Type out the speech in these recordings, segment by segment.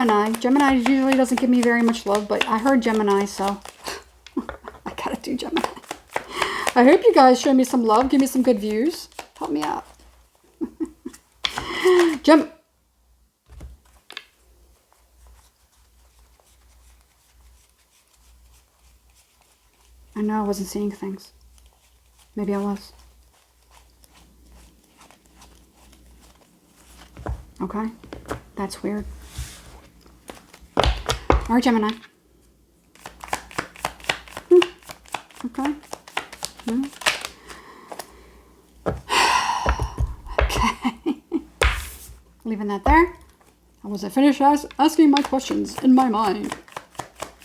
Gemini usually doesn't give me very much love, but I heard Gemini, so I gotta do Gemini. I hope you guys show me some love. Give me some good views. Help me out. I know I wasn't seeing things. Maybe I was. Okay. That's weird. All right, Gemini. Okay. Okay. Leaving that there. I wasn't finished asking my questions in my mind.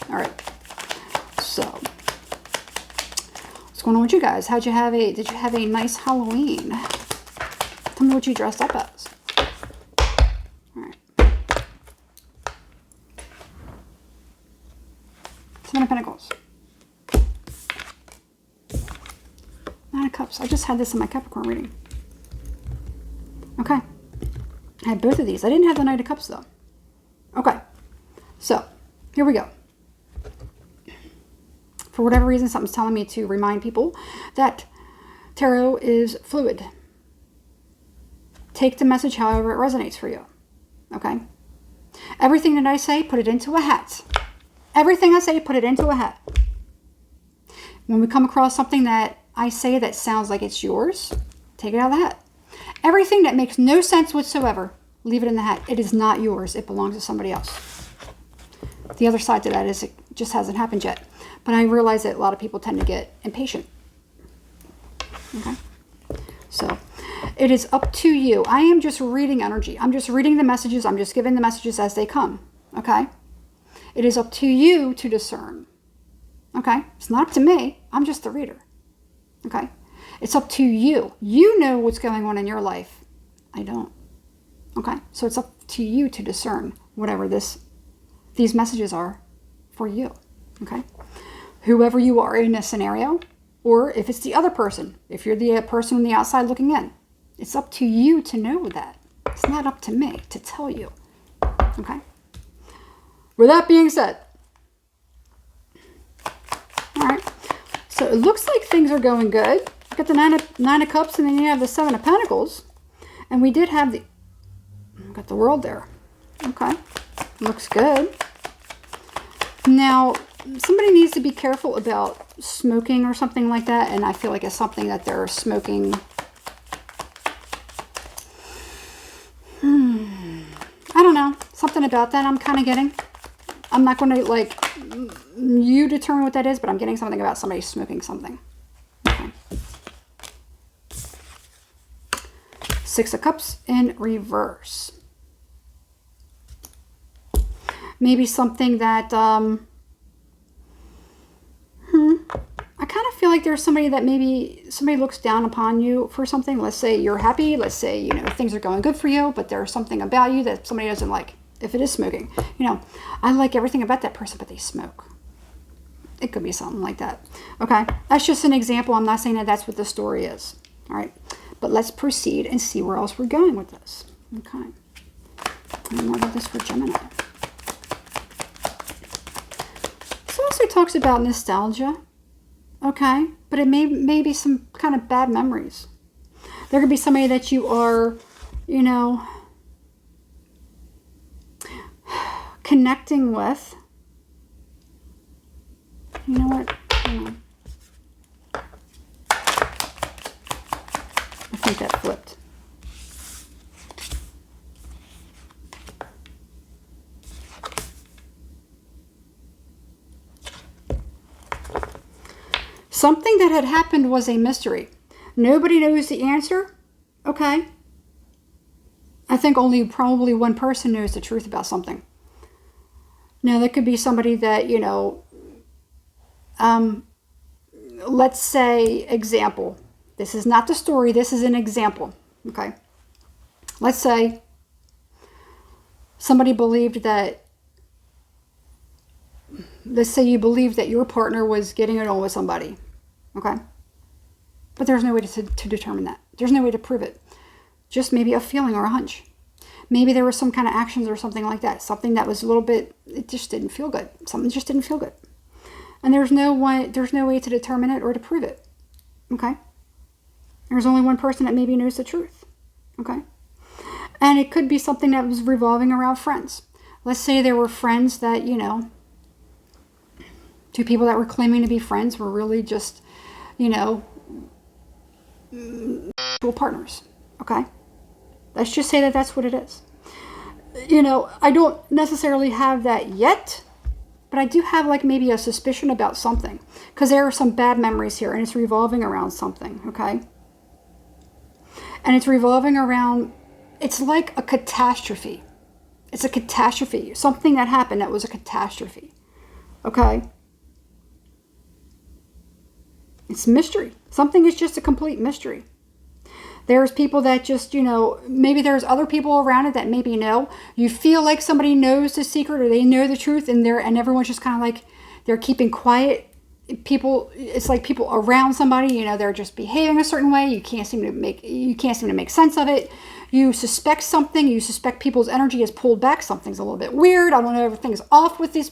All right. So, what's going on with you guys? Did you have a nice Halloween? Tell me what you dressed up as. All right. 7 of Pentacles. 9 of Cups. I just had this in my Capricorn reading. Okay. I had both of these. I didn't have the Knight of Cups, though. Okay. So, here we go. For whatever reason, something's telling me to remind people that tarot is fluid. Take the message however it resonates for you. Okay? Everything that I say, put it into a hat. Everything I say, put it into a hat. When we come across something that I say that sounds like it's yours, take it out of the hat. Everything that makes no sense whatsoever, leave it in the hat. It is not yours. It belongs to somebody else. The other side to that is it just hasn't happened yet. But I realize that a lot of people tend to get impatient. Okay? So, it is up to you. I am just reading energy. I'm just reading the messages. I'm just giving the messages as they come. Okay? It is up to you to discern. Okay? It's not up to me. I'm just the reader. Okay? It's up to you. You know what's going on in your life. I don't. Okay? So it's up to you to discern whatever these messages are for you. Okay? Whoever you are in a scenario, or if it's the other person, if you're the person on the outside looking in, it's up to you to know that. It's not up to me to tell you. Okay? With that being said, all right, so it looks like things are going good. You got the nine of Cups, and then you have the 7 of Pentacles, and we did have got the World there. Okay, looks good. Now, somebody needs to be careful about smoking or something like that, and I feel like it's something that they're smoking. I don't know. Something about that I'm kind of getting. I'm not going to, like, you determine what that is, but I'm getting something about somebody smoking something. Okay. 6 of Cups in reverse. Maybe something that, I kind of feel like there's somebody that maybe somebody looks down upon you for something. Let's say you're happy. Let's say, you know, things are going good for you, but there's something about you that somebody doesn't like. If it is smoking, you know, I like everything about that person, but they smoke. It could be something like that. Okay. That's just an example. I'm not saying that that's what the story is. All right. But let's proceed and see where else we're going with this. Okay. And more about this for Gemini. This also talks about nostalgia. Okay. But it may be some kind of bad memories. There could be somebody that you are, you know, connecting with. You know what? Hang on. I think that flipped. Something that had happened was a mystery. Nobody knows the answer. Okay. I think probably one person knows the truth about something. Now, there could be somebody that, you know, let's say, example. This is not the story. This is an example. Okay. Let's say somebody believed that, let's say you believed that your partner was getting it on with somebody. Okay. But there's no way to determine that. There's no way to prove it. Just maybe a feeling or a hunch. Maybe there were some kind of actions or something like that. Something that was a little bit, it just didn't feel good. Something just didn't feel good. And there's no way to determine it or to prove it. Okay? There's only one person that maybe knows the truth. Okay? And it could be something that was revolving around friends. Let's say there were friends that, you know, two people that were claiming to be friends were really just, you know, partners. Okay? Let's just say that that's what it is. You know, I don't necessarily have that yet, but I do have like maybe a suspicion about something, because there are some bad memories here and it's revolving around something. Okay? And it's revolving around, it's like a catastrophe. It's a catastrophe. Something that happened that was a catastrophe. Okay? It's mystery. Something is just a complete mystery. There's people that just, you know, maybe there's other people around it that maybe know. You feel like somebody knows the secret or they know the truth, and everyone's just kind of like, they're keeping quiet. People, it's like people around somebody, you know, they're just behaving a certain way. You can't seem to make sense of it. You suspect something. You suspect people's energy is pulled back. Something's a little bit weird. I don't know if everything's off with these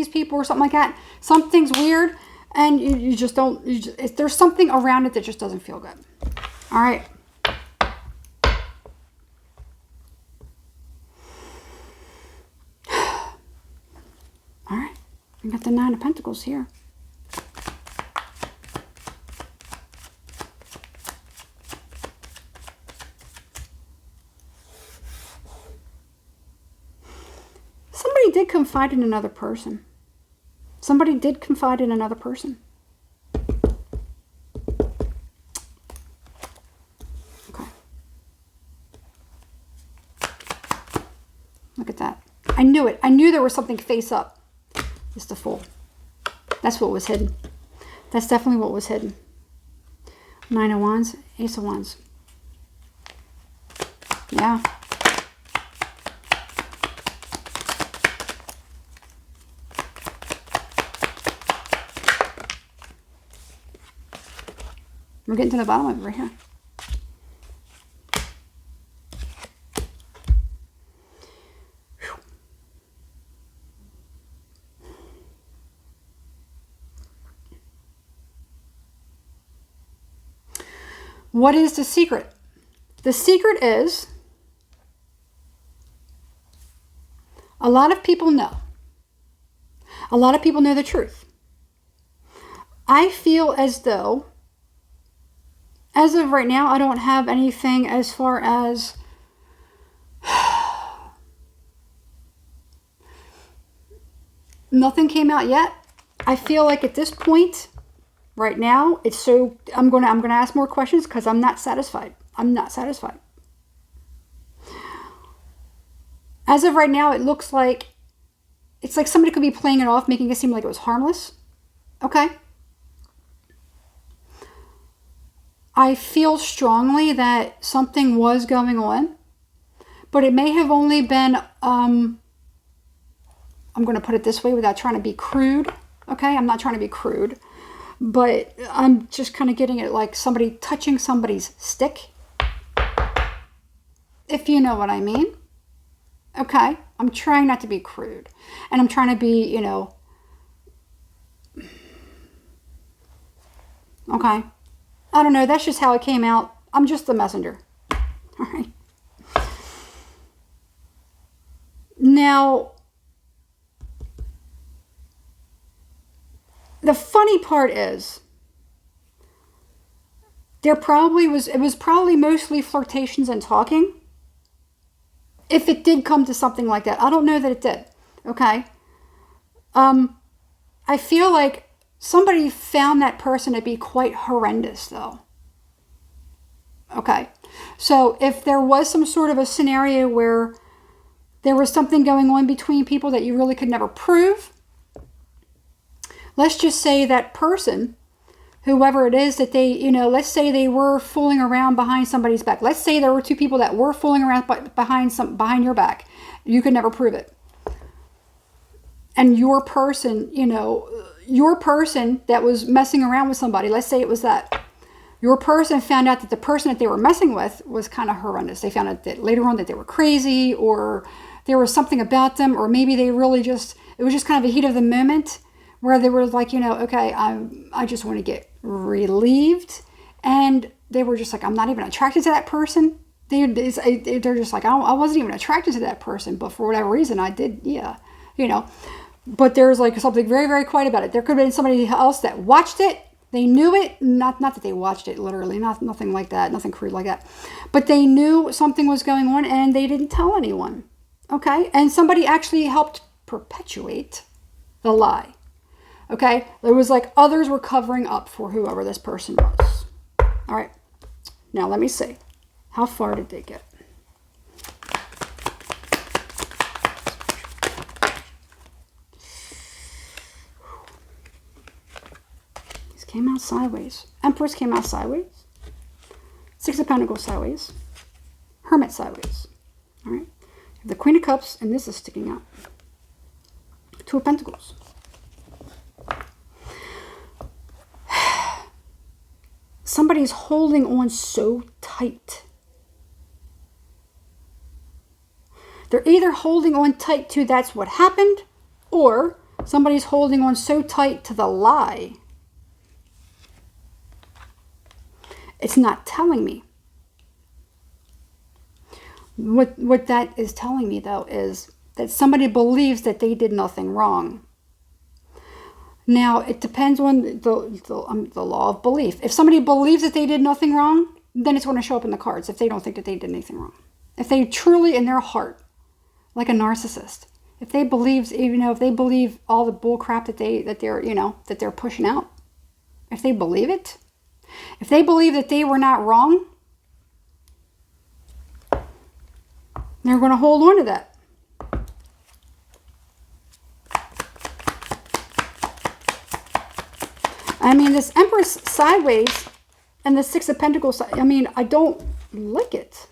people or something like that. Something's weird, and you just don't. There's something around it that just doesn't feel good. All right. All right. We got the Nine of Pentacles here. Somebody did confide in another person. Somebody did confide in another person. Okay. Look at that. I knew it. I knew there was something face up. It's the Fool. That's what was hidden. That's definitely what was hidden. Nine of Wands, Ace of Wands. Yeah. We're getting to the bottom of it right here. What is the secret? The secret is a lot of people know. A lot of people know the truth. I feel as though, as of right now, I don't have anything as far as nothing came out yet. I feel like at this point, right now, it's so I'm gonna ask more questions because I'm not satisfied. I'm not satisfied. As of right now, it looks like it's like somebody could be playing it off, making it seem like it was harmless. Okay. I feel strongly that something was going on, but it may have only been, I'm going to put it this way without trying to be crude. Okay. I'm not trying to be crude. But I'm just kind of getting it like somebody touching somebody's stick. If you know what I mean. Okay. I'm trying not to be crude. And I'm trying to be, you know. Okay. I don't know. That's just how it came out. I'm just the messenger. All right. Now, the funny part is, it was probably mostly flirtations and talking. If it did come to something like that. I don't know that it did. Okay. I feel like somebody found that person to be quite horrendous though. Okay. So if there was some sort of a scenario where there was something going on between people that you really could never prove, let's just say that person, whoever it is that they, you know, let's say they were fooling around behind somebody's back. Let's say there were two people that were fooling around behind your back. You could never prove it. And your person, you know, your person that was messing around with somebody, let's say it was that, Your person found out that the person that they were messing with was kind of horrendous. They found out that later on that they were crazy, or there was something about them, or maybe they really just, it was just kind of a heat of the moment where they were like, okay, I just want to get relieved. And they were just like, I'm not even attracted to that person. They're just like, I wasn't even attracted to that person, but for whatever reason I did, yeah, But there's like something very, very quiet about it. There could have been somebody else that watched it. They knew it. Not that they watched it literally. Nothing like that. Nothing crude like that. But they knew something was going on and they didn't tell anyone. Okay? And somebody actually helped perpetuate the lie. Okay? It was like others were covering up for whoever this person was. All right. Now let me see. How far did they get? Came out sideways. Empress came out sideways. Six of Pentacles sideways. Hermit sideways. All right. The Queen of Cups, and this is sticking out. Two of Pentacles. Somebody's holding on so tight. They're either holding on tight to that's what happened, or somebody's holding on so tight to the lie. It's not telling me. What that is telling me, though, is that somebody believes that they did nothing wrong. Now, it depends on the law of belief. If somebody believes that they did nothing wrong, then it's going to show up in the cards if they don't think that they did anything wrong. If they truly, in their heart, like a narcissist, if they believe, if they believe all the bull crap that they're pushing out, if they believe it, if they believe that they were not wrong, they're going to hold on to that. I mean, this Empress sideways and the Six of Pentacles, I don't like it.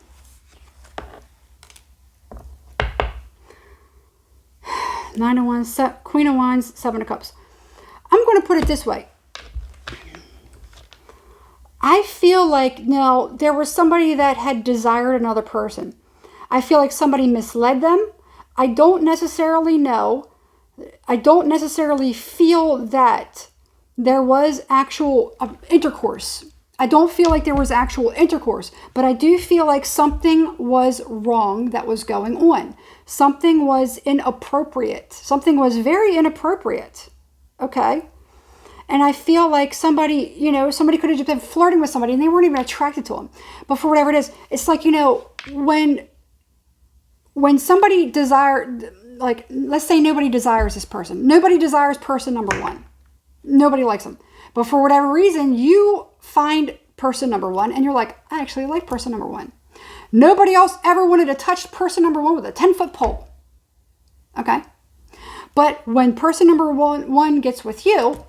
Nine of Wands, Queen of Wands, Seven of Cups. I'm going to put it this way. I feel like now there was somebody that had desired another person. I feel like somebody misled them. I don't necessarily know. I don't necessarily feel that there was actual intercourse. I don't feel like there was actual intercourse, but I do feel like something was wrong that was going on. Something was inappropriate. Something was very inappropriate. Okay? And I feel like somebody could have just been flirting with somebody and they weren't even attracted to them. But for whatever it is, it's like, when somebody like, let's say nobody desires this person. Nobody desires person number one. Nobody likes them. But for whatever reason, you find person number one and you're like, I actually like person number one. Nobody else ever wanted to touch person number one with a 10-foot pole. Okay? But when person number one gets with you,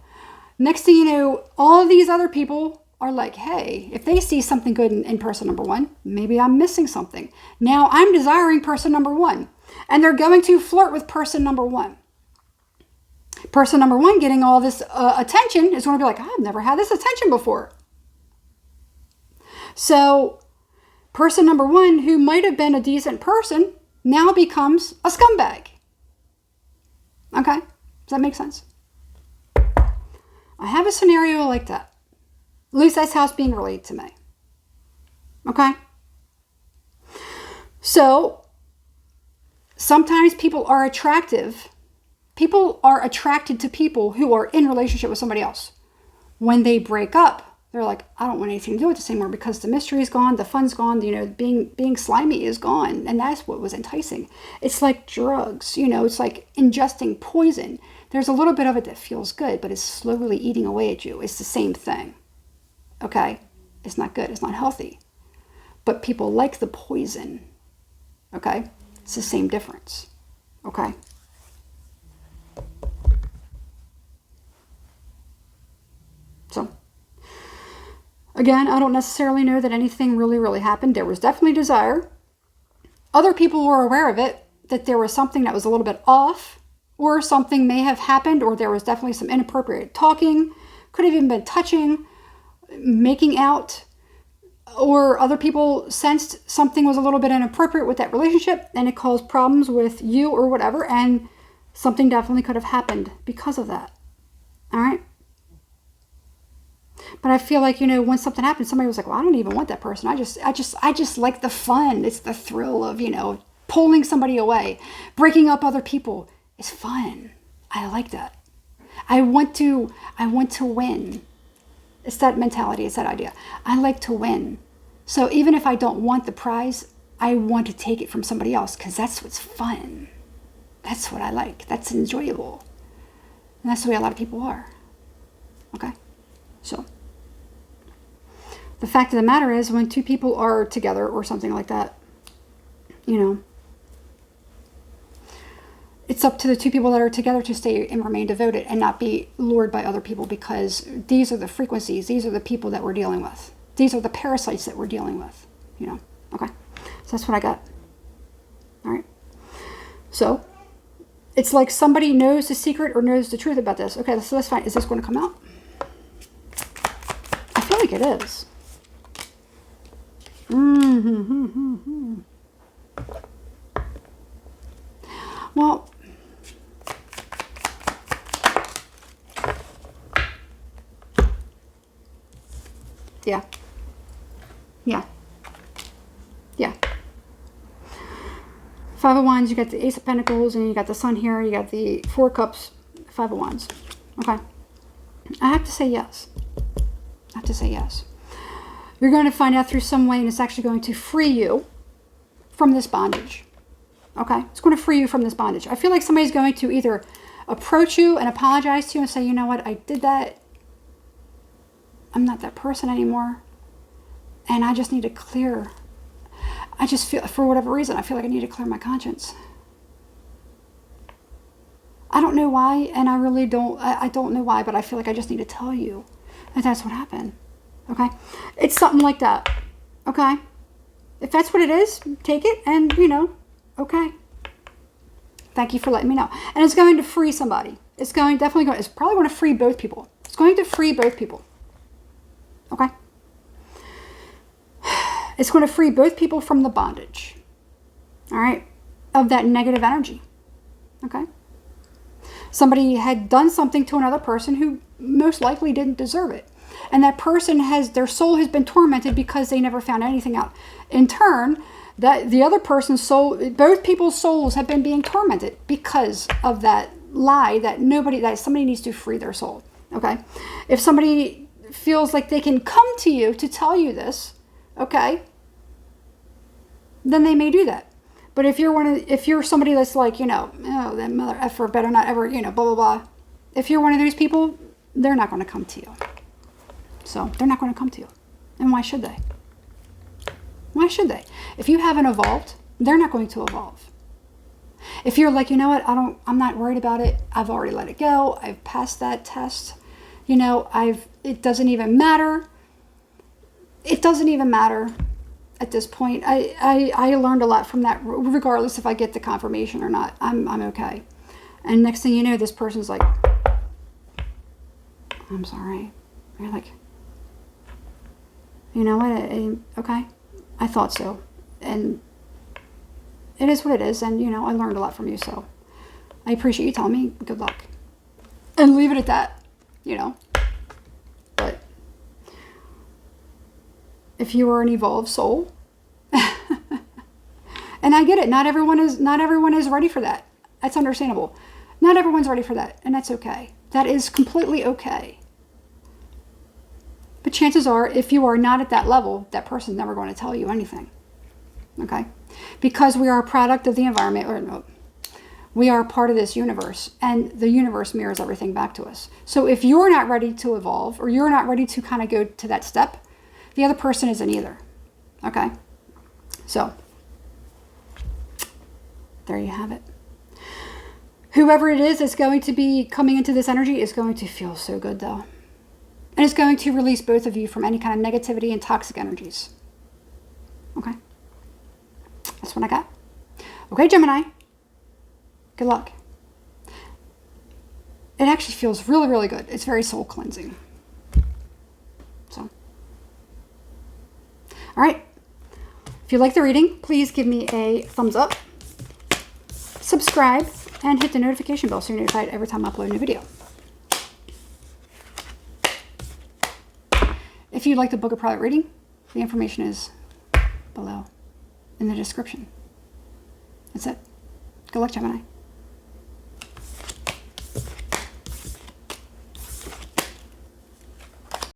next thing you know, all these other people are like, hey, if they see something good in person number one, maybe I'm missing something. Now I'm desiring person number one. And they're going to flirt with person number one. Person number one getting all this attention is going to be like, I've never had this attention before. So person number one, who might have been a decent person, now becomes a scumbag. Okay? Does that make sense? I have a scenario like that. At least that's how it's being relayed to me. Okay? So, sometimes people are attractive. People are attracted to people who are in relationship with somebody else. When they break up, they're like, I don't want anything to do with this anymore because the mystery is gone, the fun's gone, being slimy is gone. And that's what was enticing. It's like drugs, it's like ingesting poison. There's a little bit of it that feels good, but it's slowly eating away at you. It's the same thing. Okay? It's not good. It's not healthy. But people like the poison. Okay? It's the same difference. Okay? So, again, I don't necessarily know that anything really, really happened. There was definitely desire. Other people were aware of it, that there was something that was a little bit off, or something may have happened, or there was definitely some inappropriate talking, could have even been touching. making out, or other people sensed something was a little bit inappropriate with that relationship and it caused problems with you or whatever, and something definitely could have happened because of that. All right? But I feel like, when something happened, somebody was like, well, I don't even want that person. I just like the fun. It's the thrill of, pulling somebody away. Breaking up other people is fun. I like that. I want to win. It's that mentality. It's that idea. I like to win. So even if I don't want the prize, I want to take it from somebody else because that's what's fun. That's what I like. That's enjoyable. And that's the way a lot of people are. Okay? So the fact of the matter is, when two people are together or something like that, it's up to the two people that are together to stay and remain devoted and not be lured by other people, because these are the frequencies. These are the people that we're dealing with. These are the parasites that we're dealing with, Okay. So that's what I got. All right. So it's like somebody knows the secret or knows the truth about this. Okay, so that's fine. Is this going to come out? I feel like it is. Well, yeah. Five of Wands, you got the Ace of Pentacles, and you got the Sun here. You got the Four of Cups, Five of Wands. Okay. I have to say yes. You're going to find out through some way, and it's actually going to free you from this bondage. Okay? It's going to free you from this bondage. I feel like somebody's going to either approach you and apologize to you and say, you know what, I did that. I'm not that person anymore. And I just need to clear. I just feel, for whatever reason, I feel like I need to clear my conscience. I don't know why, and I really don't, I don't know why, but I feel like I just need to tell you that that's what happened. Okay? It's something like that. Okay? If that's what it is, take it and, okay. Thank you for letting me know. And it's going to free somebody. It's probably going to free both people. It's going to free both people. Okay? It's going to free both people from the bondage. All right? Of that negative energy. Okay? Somebody had done something to another person who most likely didn't deserve it. And that person their soul has been tormented because they never found anything out. In turn, that the other person's soul, both people's souls have been being tormented because of that lie that somebody needs to free their soul. Okay? If somebody feels like they can come to you to tell you this, okay, then they may do that. But if you're somebody that's like, oh, that mother effer better not ever, blah, blah, blah. If you're one of those people, they're not going to come to you. So they're not going to come to you. And why should they? Why should they? If you haven't evolved, they're not going to evolve. If you're like, you know what, I'm not worried about it. I've already let it go. I've passed that test. It doesn't even matter. It doesn't even matter at this point. I learned a lot from that, regardless if I get the confirmation or not. I'm okay. And next thing you know, this person's like, I'm sorry. You're like, you know what? Okay. I thought so. And it is what it is. And, I learned a lot from you. So I appreciate you telling me. Good luck. And leave it at that, But if you are an evolved soul, and I get it. Not everyone is ready for that. That's understandable. Not everyone's ready for that. And that's okay. That is completely okay. But chances are, if you are not at that level, that person's never going to tell you anything. Okay? Because we are a product of the environment, or no, we are part of this universe, and the universe mirrors everything back to us. So if you're not ready to evolve, or you're not ready to kind of go to that step, the other person isn't either. Okay? So, there you have it. Whoever it is that's going to be coming into this energy is going to feel so good, though. And it's going to release both of you from any kind of negativity and toxic energies. Okay? That's what I got. Okay, Gemini. Good luck. It actually feels really, really good. It's very soul cleansing. So, All right. If you like the reading, please give me a thumbs up, subscribe, and hit the notification bell so you're notified every time I upload a new video. If you'd like to book a private reading, the information is below in the description. That's it. Good luck, Gemini.